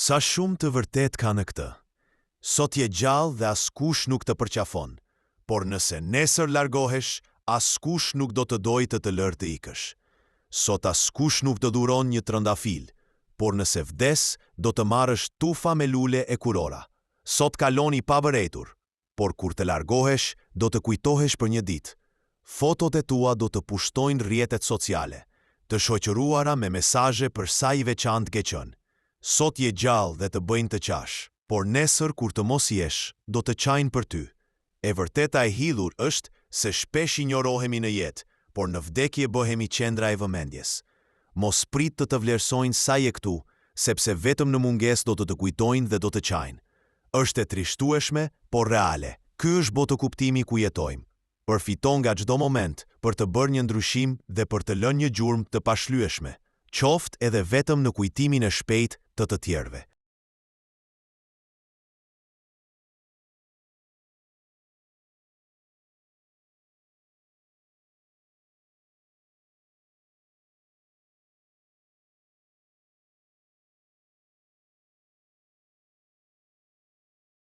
Sa shumë të vërtet ka në këtë. Sot je gjallë dhe askush nuk të përqafon, por nëse nesër largohesh, askush nuk do të dojë të lërë të ikësh. Sot askush nuk të duron një trëndafil, por nëse vdes, do të marrësh tufa me lule e kurora. Sot kaloni pa vëretur, por kur të largohesh, do të kujtohesh për një ditë. Fotot e tua do të pushtojnë rrjetet sociale, të shoqëruara me mesazhe për sa i veçantë ke qenë. Sot je gjallë dhe të bëjnë të qash, por nesër kur të mos jesh, do të qajnë për ty. E vërteta e hidhur është se shpesh injorohemi në jetë, por në vdekje bëhemi qendra e vëmendjes. Mos prit të vlerësojnë sa je këtu, sepse vetëm në mungesë do të kujtojnë dhe do të qajnë. Është e trishtueshme, por reale. Ky është botë kuptimi ku jetojmë. Përfiton nga çdo moment për të bërë një ndryshim dhe për të lënë një gjurmë të pashlyeshme, qoftë edhe vetëm në kujtimin e shpejtë të tjerëve.